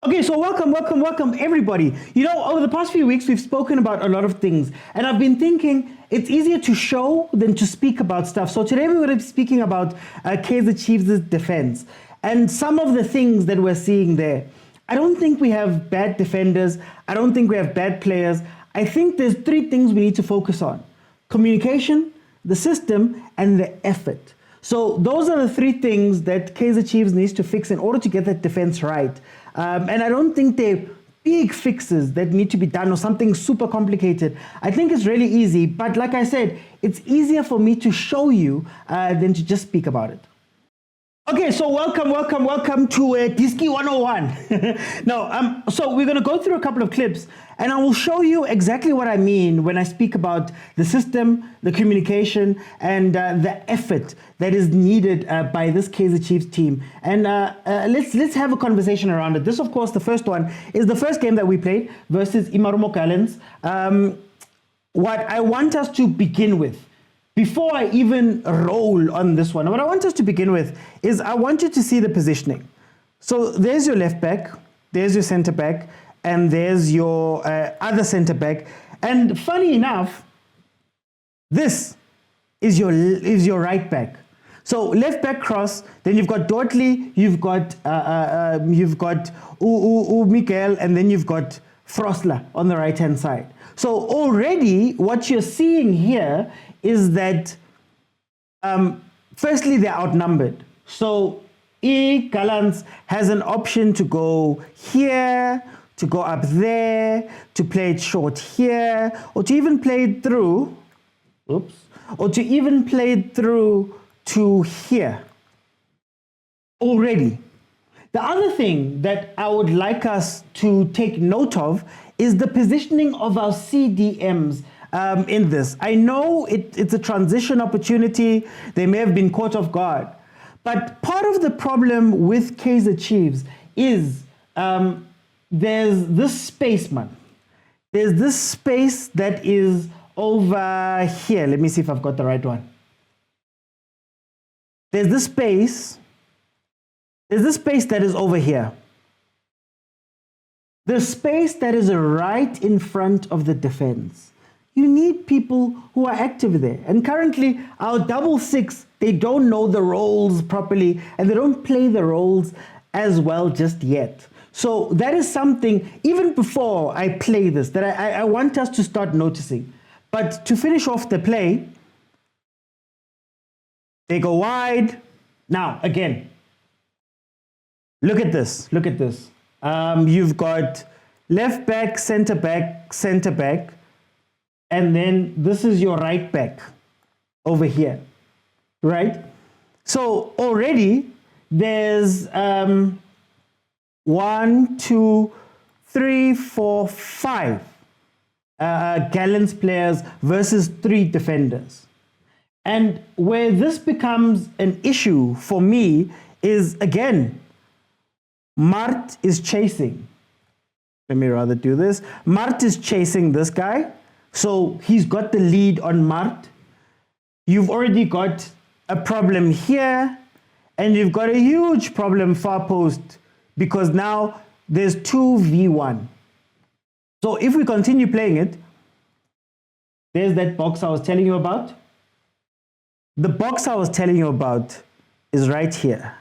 Okay, so welcome everybody. You know, over the past few weeks, we've spoken about a lot of things, and I've been thinking it's easier to show than to speak about stuff. So today we're going to be speaking about Kaizer Chiefs' defense and some of the things that we're seeing there. I don't think we have bad defenders. I don't think we have bad players. I think there's three things we need to focus on: communication, the system, and the effort. So those are the three things that Kaizer Chiefs needs to fix in order to get that defense right. And I don't think they're big fixes that need to be done or something super complicated. I think it's really easy, but like I said, it's easier for me to show you than to just speak about it. Okay, so welcome to Idiski 101. Now, so we're going to go through a couple of clips, and I will show you exactly what I mean when I speak about the system, the communication, and the effort that is needed by this Kaizer Chiefs team. And let's have a conversation around it. This, of course, the first one is the first game that we played versus Imarumo Gallants. What I want us to begin with, before I even roll on this one, what I want us to begin with is I want you to see the positioning. So there's your left back, there's your centre back, and there's your other centre back. And funny enough, this is your right back. So left back cross, then you've got Dortley, you've got Miguel, and then you've got Frosler on the right hand side. So already what you're seeing here is that firstly they're outnumbered. So Gallants has an option to go here, to go up there, to play it short here, or to even play it through, or to even play it through to here already. The other thing that I would like us to take note of is the positioning of our CDMs in this. I know it's a transition opportunity. They may have been caught off guard. But part of the problem with Kaizer Chiefs is there's this space, man. There's this space that is over here. Let me see if I've got the right one. There's this space. There's this space that is over here. The space that is right in front of the defense. You need people who are active there. And currently, our double six, they don't know the roles properly, and they don't play the roles as well just yet. So that is something, even before I play this, that I want us to start noticing. But to finish off the play, they go wide. Now, again, look at this. You've got left back, center back, and then this is your right back over here, right? So already there's 1, 2, 3, 4, 5 Gallants players versus 3 defenders. And where this becomes an issue for me is, again, Mart is chasing. Let me rather do this. Mart is chasing this guy. So he's got the lead on Mart. You've already got a problem here, and you've got a huge problem far post because now there's 2v1. So if we continue playing it, there's that box I was telling you about. The box I was telling you about is right here.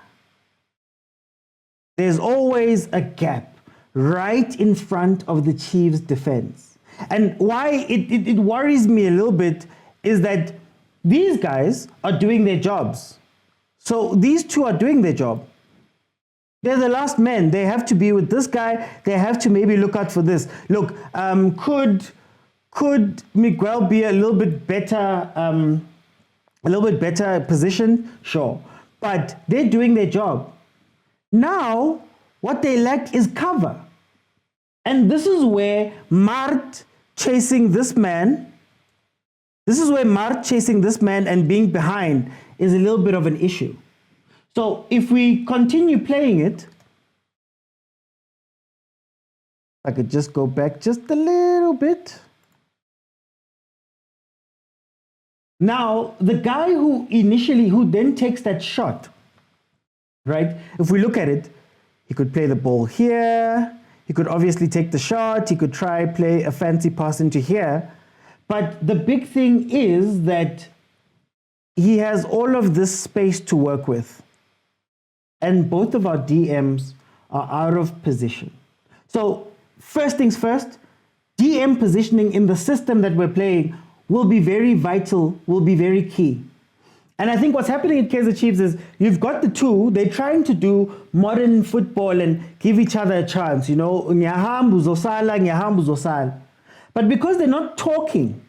There's always a gap right in front of the Chiefs' defense. And why it worries me a little bit is that these guys are doing their jobs. So these two are doing their job. They're the last men. They have to be with this guy. They have to maybe look out for this. Look, could Miguel be a little bit better positioned? Sure. But they're doing their job. Now, what they lack is cover. And this is where Mart chasing this man, and being behind is a little bit of an issue. So if we continue playing it, I could just go back just a little bit. Now, the guy who then takes that shot, right? If we look at it, He could play the ball here. He could obviously take the shot. He could try play a fancy pass into here. But the big thing is that he has all of this space to work with. And both of our DMs are out of position. So first things first, DM positioning in the system that we're playing will be very vital, will be very key. And I think what's happening at Kaizer Chiefs is you've got the two, they're trying to do modern football and give each other a chance, you know, nyahambu zosala, nyahambu zosala. But because they're not talking,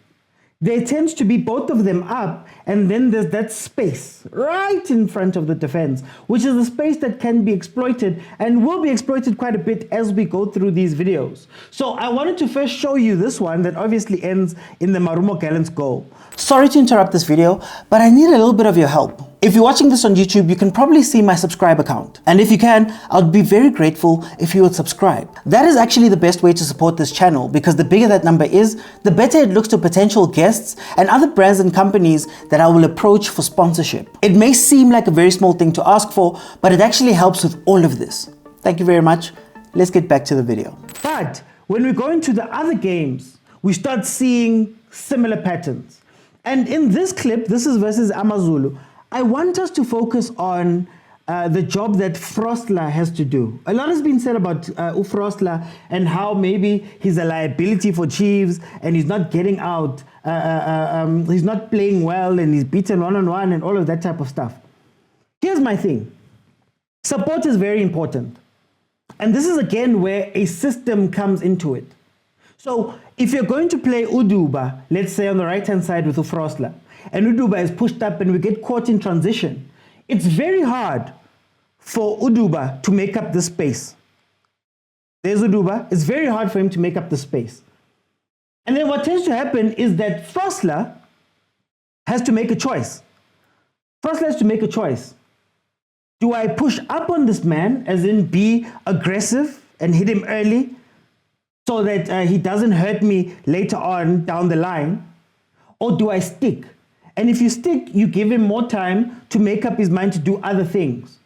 there tends to be both of them up, and then there's that space right in front of the defense, which is a space that can be exploited and will be exploited quite a bit as we go through these videos. So I wanted to first show you this one that obviously ends in the Marumo Gallant's goal. Sorry to interrupt this video, but I need a little bit of your help. If you're watching this on YouTube, you can probably see my subscriber count. And if you can, I'd be very grateful if you would subscribe. That is actually the best way to support this channel, because the bigger that number is, the better it looks to potential guests and other brands and companies that I will approach for sponsorship. It may seem like a very small thing to ask for, but it actually helps with all of this. Thank you very much. Let's get back to the video. But when we go into the other games, we start seeing similar patterns. And in this clip, this is versus Amazulu, I want us to focus on the job that Frosler has to do. A lot has been said about Frosler and how maybe he's a liability for Chiefs and he's not getting out, he's not playing well and he's beaten one-on-one and all of that type of stuff. Here's my thing. Support is very important. And this is again where a system comes into it. So if you're going to play Uduba, let's say on the right-hand side with Frosler, and Uduba is pushed up and we get caught in transition, it's very hard for Uduba to make up the space. There's Uduba. It's very hard for him to make up the space. And then what tends to happen is that Frosler has to make a choice. Frosler has to make a choice. Do I push up on this man, as in be aggressive and hit him early so that he doesn't hurt me later on down the line? Or do I stick? And if you stick, you give him more time to make up his mind to do other things.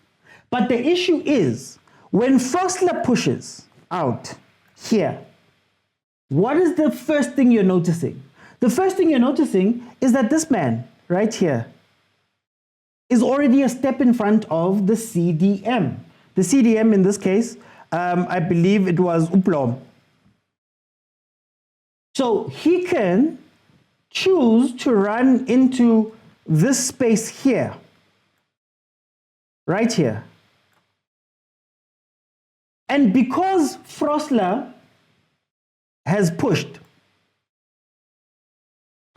But the issue is, when Frosler pushes out here, what is the first thing you're noticing? The first thing you're noticing is that this man right here is already a step in front of the CDM. The CDM in this case, I believe it was Uplom. So he can choose to run into this space here, right here. And because Frosler has pushed,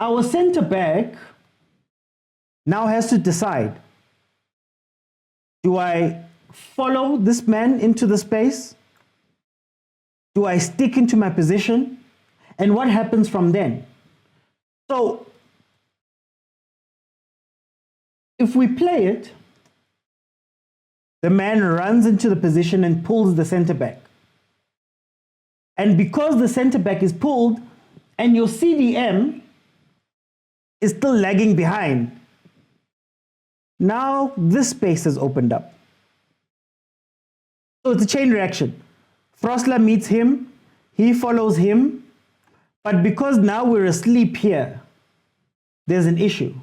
our center back now has to decide, do I follow this man into the space? Do I stick into my position? And what happens from then? So, if we play it, the man runs into the position and pulls the center back. And because the center back is pulled and your CDM is still lagging behind, now this space has opened up. So it's a chain reaction. Frosler meets him, he follows him, but because now we're asleep here, there's an issue.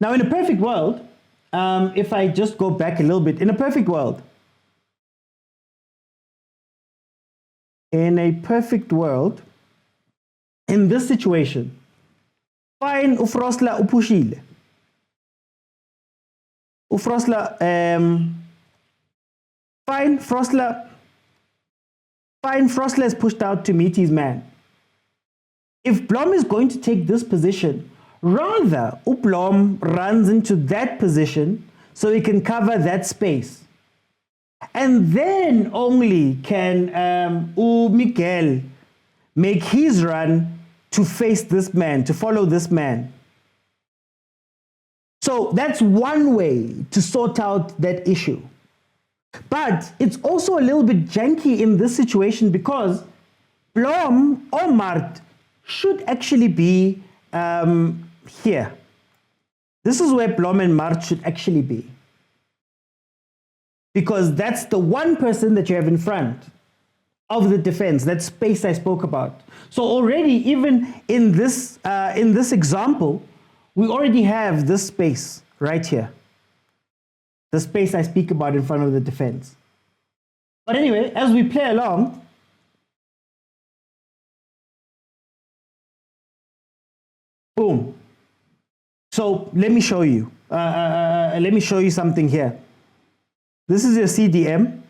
Now in a perfect world, if I just go back a little bit, in a perfect world, in this situation, fine Frosler upushile. Fine Frosler is pushed out to meet his man. If Blom is going to take this position, rather Uplom runs into that position so he can cover that space. And then only can Miguel make his run to face this man, to follow this man. So that's one way to sort out that issue. But it's also a little bit janky in this situation because Blom or Mart should actually be here. This is where Blom and Mart should actually be. because that's the one person that you have in front of the defense, that space I spoke about. So already, even in this example, we already have this space right here, the space I speak about in front of the defense. But anyway, as we play along, boom. So let me show you. Let me show you something here. This is your CDM.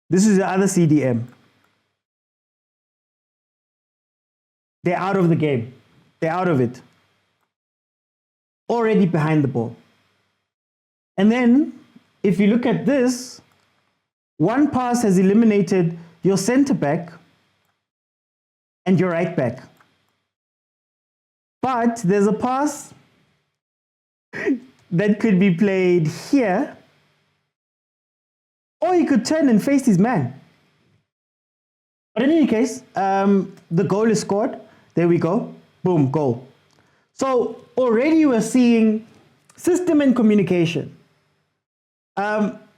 This is the other CDM. They're out of the game. They're out of it. Already behind the ball. And then, if you look at this, one pass has eliminated your center back and your right back. But there's a pass that could be played here, or he could turn and face his man. But in any case, the goal is scored. There we go. Boom, goal. So already we're seeing system and communication.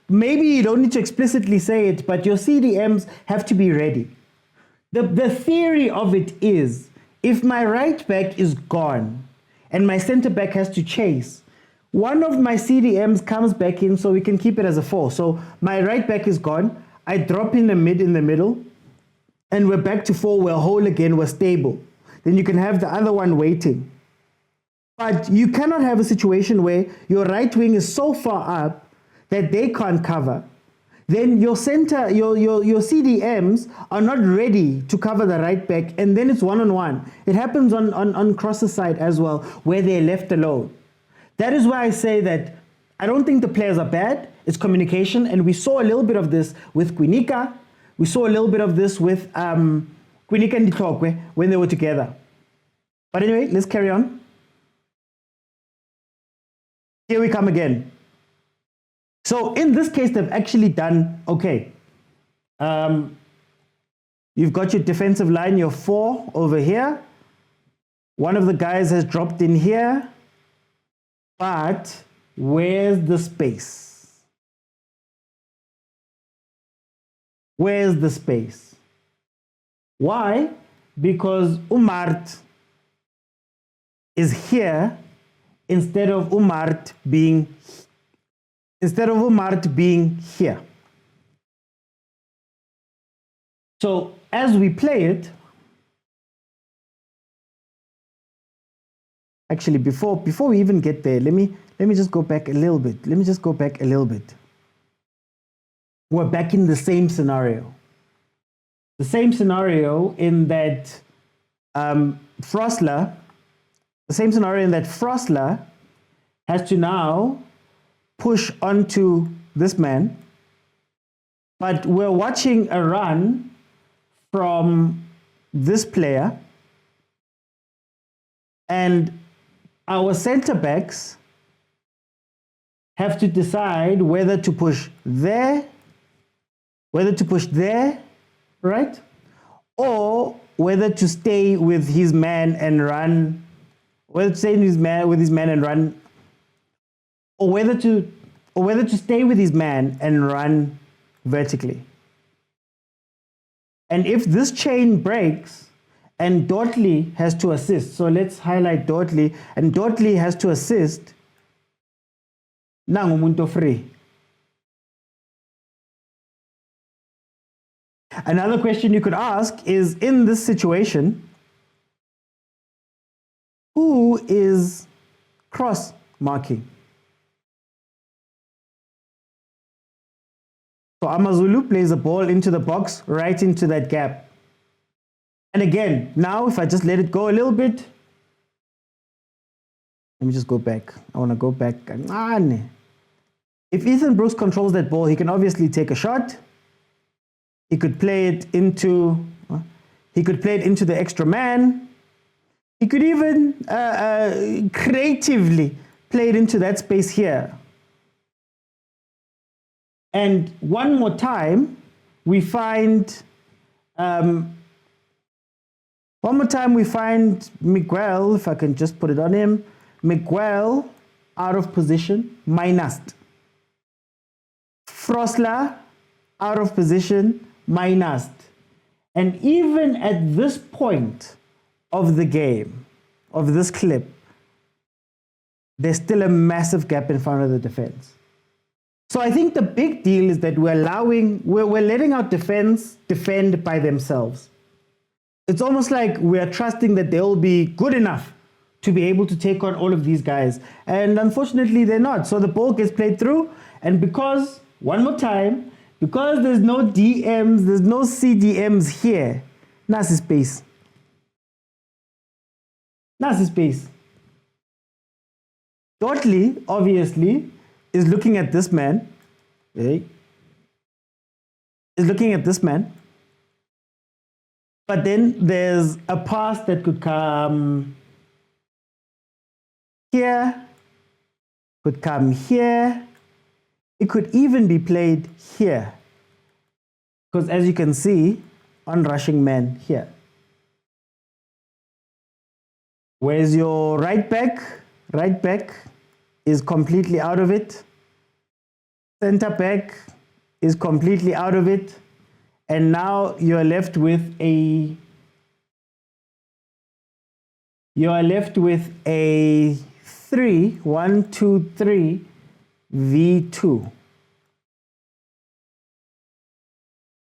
Maybe you don't need to explicitly say it, but your CDMs have to be ready. The theory of it is, if my right back is gone and my center back has to chase, one of my CDMs comes back in so we can keep it as a 4. So my right back is gone. I drop in the middle, and we're back to 4. We're whole again. We're stable. Then you can have the other one waiting. But you cannot have a situation where your right wing is so far up that they can't cover. Then your center, your CDMs are not ready to cover the right back, and then it's one-on-one. It happens on Cross's side as well, where they're left alone. That is why I say that I don't think the players are bad. It's communication, and we saw a little bit of this with Kwinika. We saw a little bit of this with Kwinika and Ditlokwe when they were together. But anyway, let's carry on. Here we come again. So in this case, they've actually done okay. You've got your defensive line, your 4 over here. One of the guys has dropped in here. But where's the space? Where's the space? Why? Because Umart is here instead of Umart being here. So as we play it, actually before we even get there, let me just go back a little bit. We're back in the same scenario. The same scenario in that Frosler has to now push onto this man, but we're watching a run from this player, and our center backs have to decide whether to push there, right? Or whether to stay with his man and run, or whether to stay with his man and run vertically. And if this chain breaks and Dortley has to assist, so let's highlight Dortley, and Dortley has to assist, nangu umuntu free. Another question you could ask is, in this situation, who is cross marking? So Amazulu plays a ball into the box, right into that gap. And again, now if I just let it go a little bit, let me just go back. I want to go back. If Ethan Brooks controls that ball, he can obviously take a shot. He could play it into the extra man. He could even creatively play it into that space here. And one more time, we find Miguel, if I can just put it on him, Miguel out of position, minused. Frosler out of position, minused. And even at this point of the game, of this clip, there's still a massive gap in front of the defense. So I think the big deal is that we're letting our defense defend by themselves. It's almost like we're trusting that they'll be good enough to be able to take on all of these guys. And unfortunately, they're not. So the ball gets played through. And because, one more time, because there's no DMs, there's no CDMs here, nasi space. Nasi space. Dottley, obviously, is looking at this man. Okay? Is looking at this man. But then there's a pass that could come here, could come here. It could even be played here. Because as you can see, on-rushing man here. Where's your right back? Right back is completely out of it. Center back is completely out of it. And now you're left with a 1-2-3 V2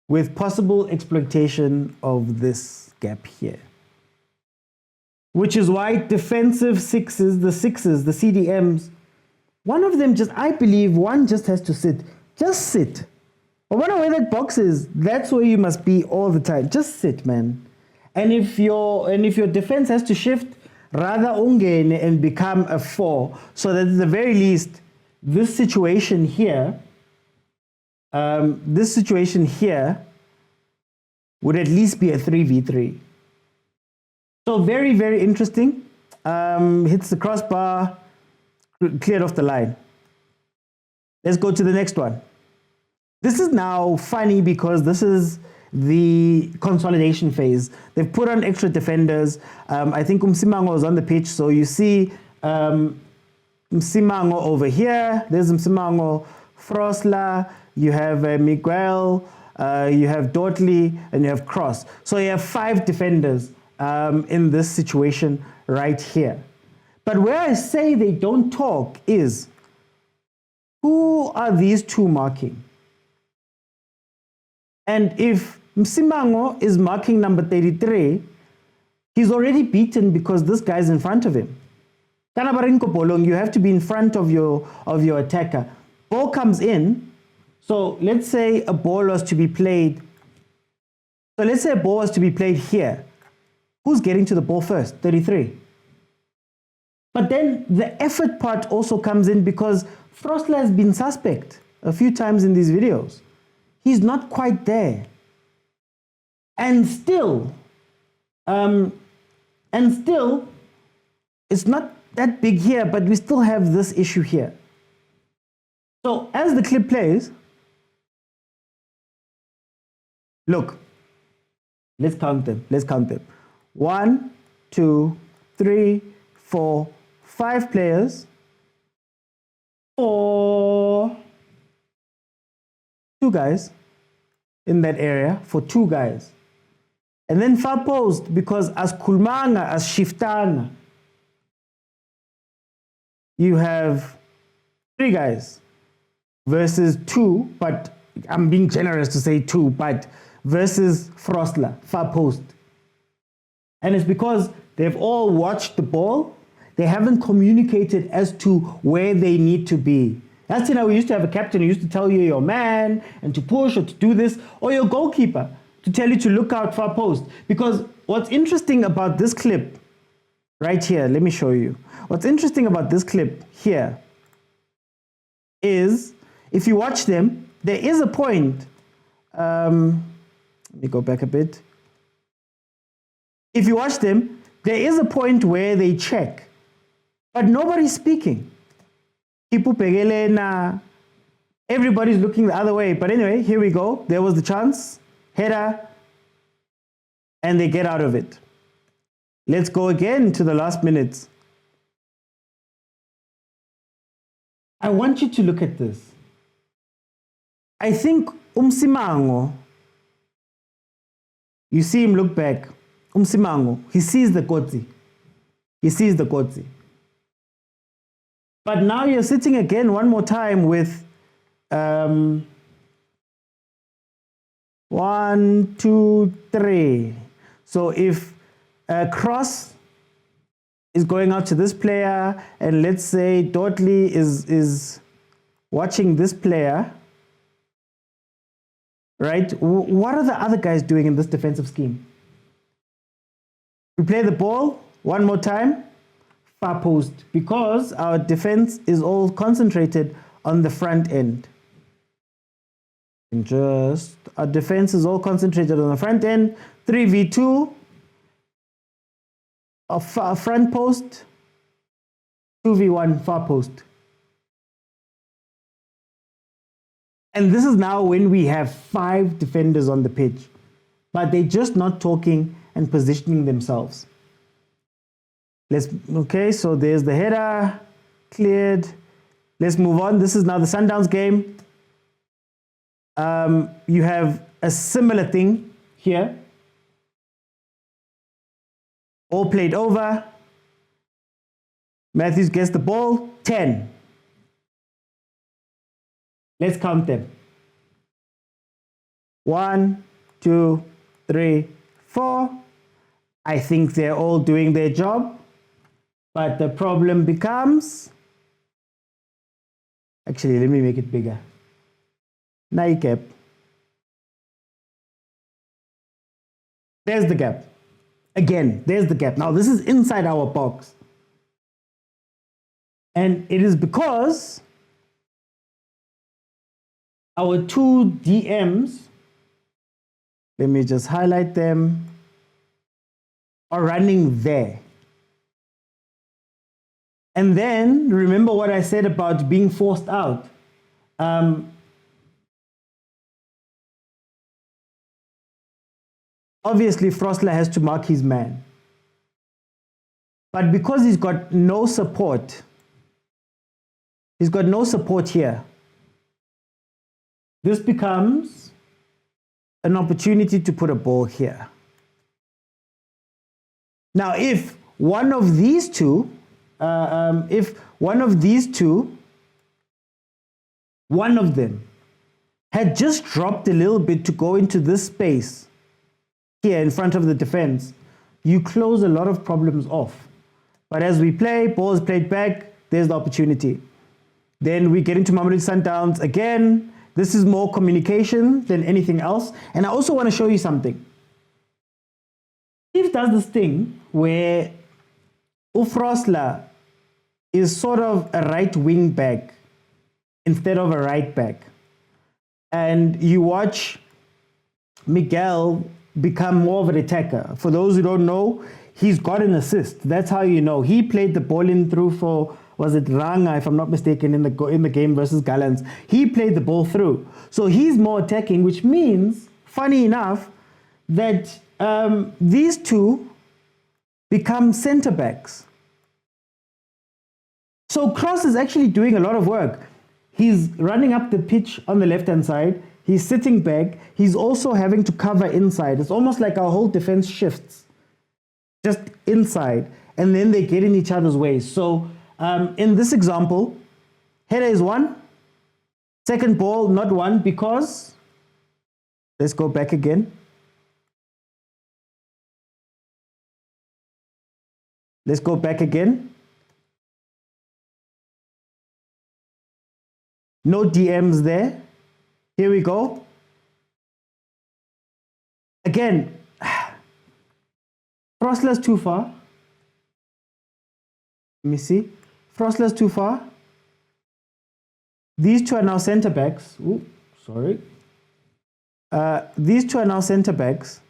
with possible exploitation of this gap here. Which is why defensive sixes, the CDMs, one of them I believe one just has to sit. Just sit. No matter where that box is, that's where you must be all the time. Just sit, man. And if your defense has to shift, rather ungene and become a 4, so that at the very least, this situation here would at least be a 3v3. So very, very interesting. Hits the crossbar, cleared off the line. Let's go to the next one. This is now funny because this is the consolidation phase. They've put on extra defenders. I think Msimango is on the pitch, so you see Msimango over here. There's Msimango, Frosler, you have Miguel, you have Dottley, and you have Cross. So you have 5 defenders in this situation right here. But where I say they don't talk is, who are these 2 marking? And if Msimango is marking number 33, he's already beaten because this guy's in front of him. You have to be in front of your attacker. Ball comes in. So let's say a ball was to be played. So let's say a ball was to be played here. Who's getting to the ball first? 33. But then the effort part also comes in because Frosler has been suspect a few times in these videos. He's not quite there. And still, it's not that big here, but we still have this issue here. So as the clip plays, look, let's count them. 1, 2, 3, 4, 5 players. 4, 2 guys in that area for 2 guys. And then far post, because as kulmanga, as shiftana, you have 3 guys versus 2, but I'm being generous to say 2, but versus Frosler, far post. And it's because they've all watched the ball. They haven't communicated as to where they need to be. That's how we used to have a captain who used to tell you your man and to push or to do this, or your goalkeeper to tell you to look out far post. Because what's interesting about this clip right here, let me show you. What's interesting about this clip here is, if you watch them, there is a point. Let me go back a bit. If you watch them, there is a point where they check, but nobody's speaking. Everybody's looking the other way. But anyway, here we go. There was the chance. Header. And they get out of it. Let's go again to the last minutes. I want you to look at this. I think Umsimango, you see him look back. Umsimango, he sees the kotsi. He sees the kotsi. But now you're sitting again one more time with 1, 2, 3. So if a cross is going out to this player, and let's say Dudley is watching this player, right? What are the other guys doing in this defensive scheme? We play the ball one more time, far post, because our defense is all concentrated on the front end. And just our defense is all concentrated on the front end. 3v2, a front post, 2v1 far post. And this is now when we have 5 defenders on the pitch, but they're just not talking and positioning themselves. Okay, so there's the header, cleared. Let's move on. This is now the Sundowns game. You have a similar thing here. All played over. Matthews gets the ball, 10. Let's count them. 1, 2, 3, 4. I think they're all doing their job. But the problem becomes, actually, let me make it bigger. Now gap. There's the gap. Again, there's the gap. Now this is inside our box. And it is because our 2 DMs, let me just highlight them, are running there. And then remember what I said about being forced out. Obviously, Frosler has to mark his man. But because he's got no support here, this becomes an opportunity to put a ball here. Now, if one of these two, one of them had just dropped a little bit to go into this space here in front of the defense, you close a lot of problems off. But as we play, ball is played back, there's the opportunity. Then we get into Mamelodi Sundowns again. This is more communication than anything else. And I also want to show you something. Steve does this thing where Ufrosla is sort of a right wing back instead of a right back. And you watch Miguel become more of an attacker. For those who don't know, he's got an assist. That's how you know. He played the ball in through for, was it Ranga, if I'm not mistaken, in the game versus Gallants. He played the ball through. So he's more attacking, which means, funny enough, that these two become center backs. So Cross is actually doing a lot of work. He's running up the pitch on the left-hand side. He's sitting back. He's also having to cover inside. It's almost like our whole defense shifts just inside, and then they get in each other's ways. So in this example, header is 1. Second ball, not 1, because, let's go back again. Let's go back again. No DMs there. Here we go. Again, Frosler's too far. Let me see. Frosler's too far. These two are now center backs. Ooh, sorry. These two are now center backs.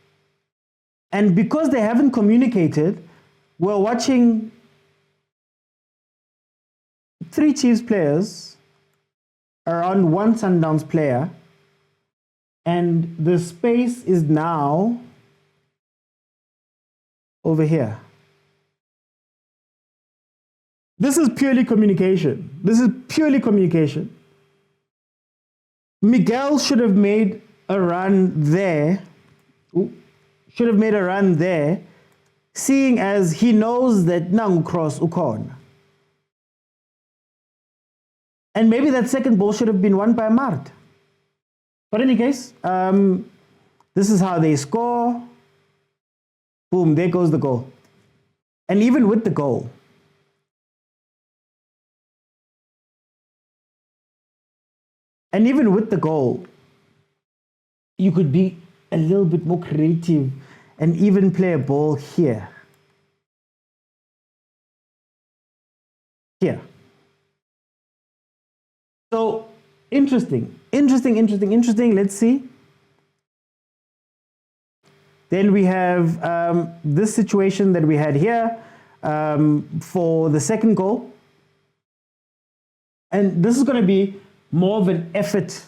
And because they haven't communicated, we're watching 3 Chiefs players around 1 Sundowns player, and the space is now over here. This is purely communication. This is purely communication. Miguel should have made a run there. Should have made a run there, seeing as he knows that Nangu cross ukon. And maybe that second ball should have been won by Mart. But in any case, this is how they score. Boom, there goes the goal. And even with the goal, you could be a little bit more creative and even play a ball here. Here. So, interesting. Let's see. Then we have this situation that we had here for the second goal. And this is going to be more of an effort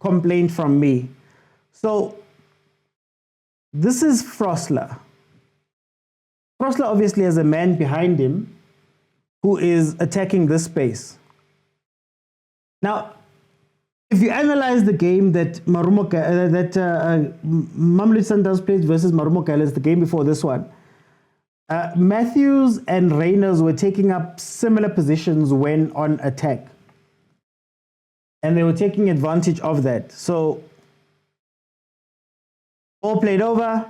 complaint from me. So, this is Frosler. Frosler obviously has a man behind him who is attacking this space. Now, if you analyze the game that Mamelodi Sundowns played versus Marumo Gallants, the game before this one, Matthews and Reyners were taking up similar positions when on attack. And they were taking advantage of that. So, all played over.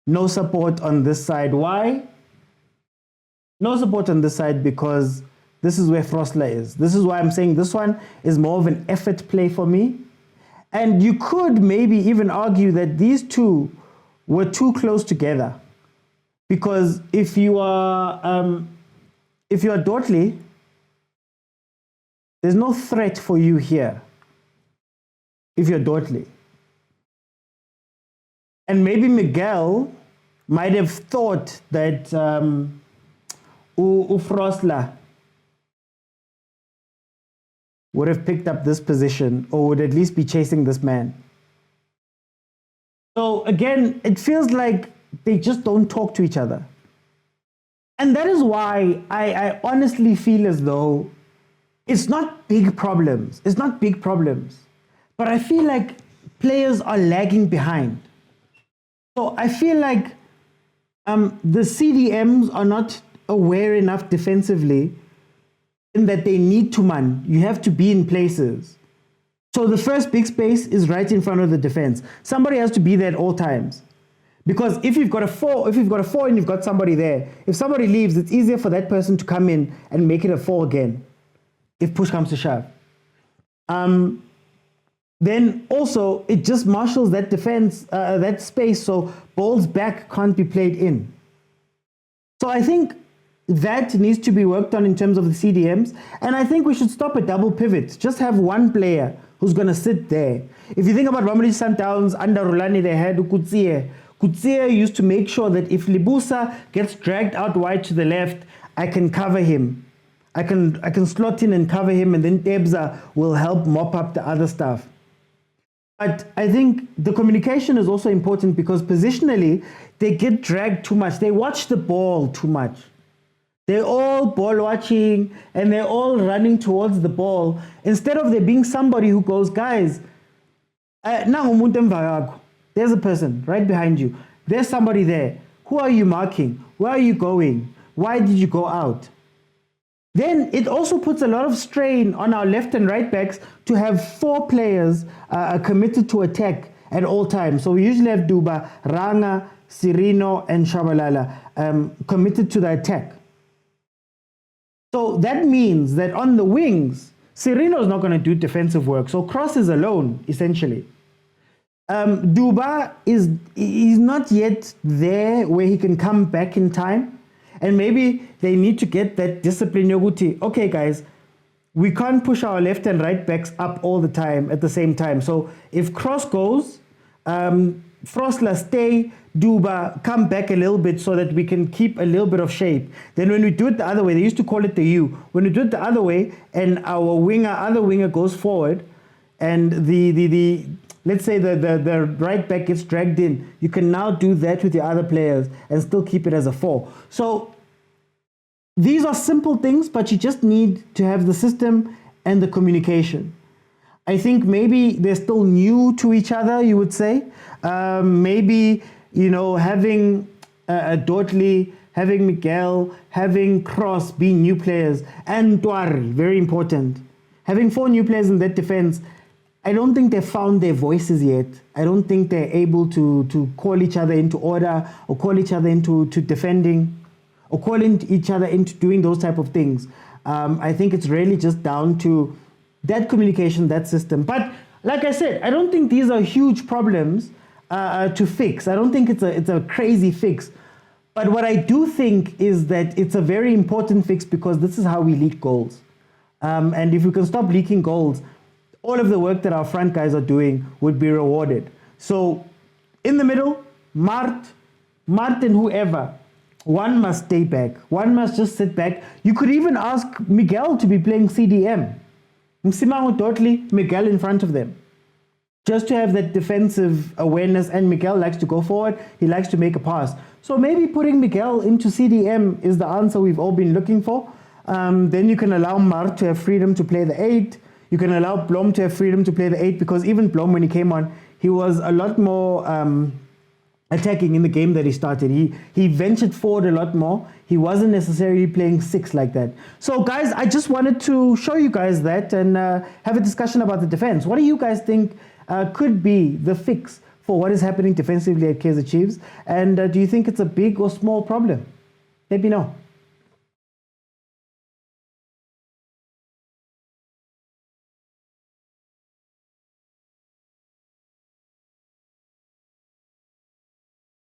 No support on this side. Why? No support on this side because this is where Frosler is. This is why I'm saying this one is more of an effort play for me. And you could maybe even argue that these two were too close together. Because if you are Dortley, there's no threat for you here. If you're Dortley. And maybe Miguel might have thought that Frosler would have picked up this position or would at least be chasing this man. So again, it feels like they just don't talk to each other. And that is why I honestly feel as though it's not big problems. It's not big problems. But I feel like players are lagging behind. So I feel like the CDMs are not aware enough defensively in that they need to man. You have to be in places. So the first big space is right in front of the defense. Somebody has to be there at all times. Because if you've got a four and you've got somebody there, if somebody leaves, it's easier for that person to come in and make it a 4 again, if push comes to shove. Then also, it just marshals that defense, that space, so balls back can't be played in. So I think that needs to be worked on in terms of the CDMs. And I think we should stop at double pivots. Just have one player who's going to sit there. If you think about Mamelodi Sundowns, under Rulani, they had Kutsie. Kutsie used to make sure that if Libusa gets dragged out wide to the left, I can cover him. I can slot in and cover him, and then Tebza will help mop up the other stuff. But I think the communication is also important because positionally, they get dragged too much. They watch the ball too much. They're all ball watching and they're all running towards the ball instead of there being somebody who goes, guys, there's a person right behind you. There's somebody there. Who are you marking? Where are you going? Why did you go out? Then it also puts a lot of strain on our left and right backs to have 4 players committed to attack at all times. So we usually have Duba, Ranga, Sirino, and Shabalala committed to the attack. So that means that on the wings, Sirino is not going to do defensive work. So Cross is alone, essentially. Duba is not yet there where he can come back in time. And maybe they need to get that discipline. Yoguti, okay, guys, we can't push our left and right backs up all the time at the same time. So if Cross goes, Frosler stay, Duba come back a little bit so that we can keep a little bit of shape. Then when we do it the other way, they used to call it the U. When we do it the other way and our other winger goes forward and let's say the right back gets dragged in, you can now do that with the other players and still keep it as a 4. So these are simple things, but you just need to have the system and the communication. I think maybe they're still new to each other, you would say. Maybe, having Dottley, having Miguel, having Cross being new players, and Twari, very important. Having 4 new players in that defense, I don't think they've found their voices yet. I don't think they're able to call each other into order, or call each other into defending, or calling each other into doing those type of things. I think it's really just down to that communication, that system. But like I said, I don't think these are huge problems to fix. I don't think it's a crazy fix. But what I do think is that it's a very important fix, because this is how we leak goals. And if we can stop leaking goals, all of the work that our front guys are doing would be rewarded. So in the middle, Mart and whoever, one must stay back. One must just sit back. You could even ask Miguel to be playing CDM. Msimango Dottley, Miguel in front of them. Just to have that defensive awareness, and Miguel likes to go forward, he likes to make a pass. So maybe putting Miguel into CDM is the answer we've all been looking for. Then you can allow Mart to have freedom to play the 8. You can allow Blom to have freedom to play the 8, because even Blom, when he came on, he was a lot more attacking in the game that he started. He ventured forward a lot more. He wasn't necessarily playing 6 like that. So guys, I just wanted to show you guys that and have a discussion about the defense. What do you guys think could be the fix for what is happening defensively at Kaizer Chiefs? And do you think it's a big or small problem? Let me know.